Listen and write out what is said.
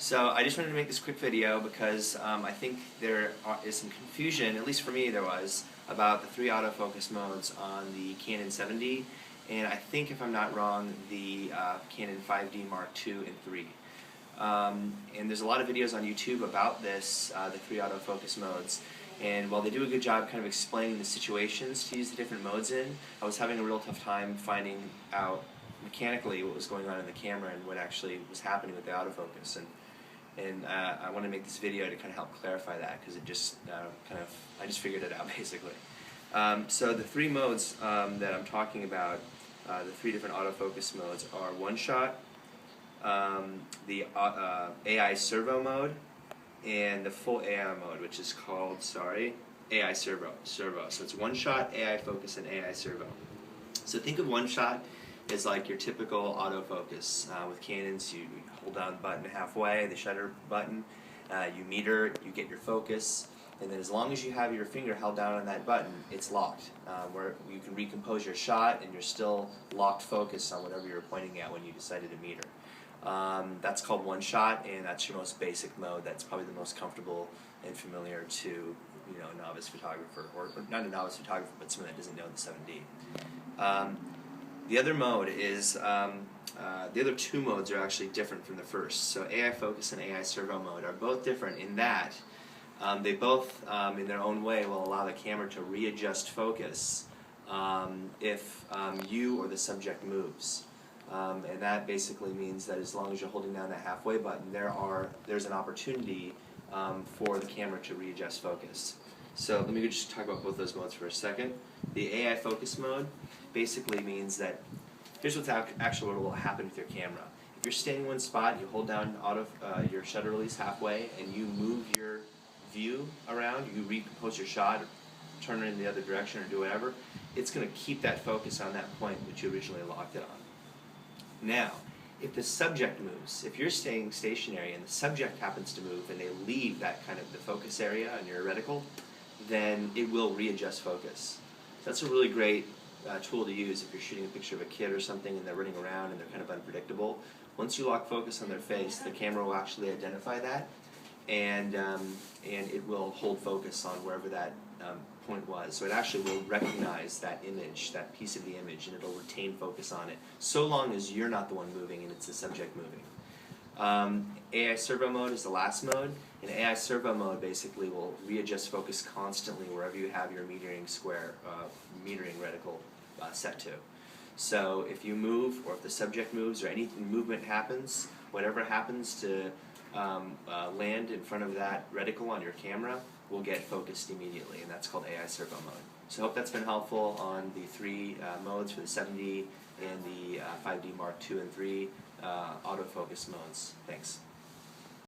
So I just wanted to make this quick video because I think there is some confusion, at least for me there was, about the three autofocus modes on the Canon 7D, and I think, if I'm not wrong, the Canon 5D Mark II and III. And there's a lot of videos on YouTube about this, the three autofocus modes, and while they do a good job kind of explaining the situations to use the different modes in, I was having a real tough time finding out mechanically what was going on in the camera and what actually was happening with the autofocus. And I want to make this video to kind of help clarify that, because it just I just figured it out basically. So the three modes that I'm talking about, the three different autofocus modes, are one shot, the AI Servo mode, and the full AI mode, which is called, AI Servo. So it's one shot, AI focus, and AI Servo. So think of one shot as like your typical autofocus. With Canons, you hold down the button halfway, the shutter button, you meter, you get your focus, and then as long as you have your finger held down on that button, it's locked, where you can recompose your shot and you're still locked focus on whatever you're pointing at when you decided to meter. That's called one shot, and that's your most basic mode. That's probably the most comfortable and familiar to a novice photographer, or not a novice photographer, but someone that doesn't know the 7D. The other mode is, the other two modes are actually different from the first. So AI Focus and AI Servo mode are both different in that they both, in their own way, will allow the camera to readjust focus if you or the subject moves. And that basically means that as long as you're holding down that halfway button, there's an opportunity for the camera to readjust focus. So let me just talk about both those modes for a second. The AI Focus mode basically means that here's what's actually what will happen with your camera. If you're staying in one spot, you hold down your shutter release halfway, and you move your view around, you recompose your shot, turn it in the other direction, or do whatever, it's going to keep that focus on that point which you originally locked it on. Now, if the subject moves, if you're staying stationary and the subject happens to move and they leave that kind of the focus area on your reticle, then it will readjust focus. So that's a really great tool to use if you're shooting a picture of a kid or something and they're running around and they're kind of unpredictable. Once you lock focus on their face, the camera will actually identify that, and it will hold focus on wherever that point was. So it actually will recognize that image, that piece of the image, and it'll retain focus on it, so long as you're not the one moving and it's the subject moving. AI Servo mode is the last mode, and AI Servo mode basically will readjust focus constantly wherever you have your metering metering reticle set to. So if you move, or if the subject moves, or any movement happens, whatever happens to land in front of that reticle on your camera will get focused immediately, and that's called AI Servo mode. So I hope that's been helpful on the three modes for the 7D and the 5D Mark II and III autofocus modes. Thanks.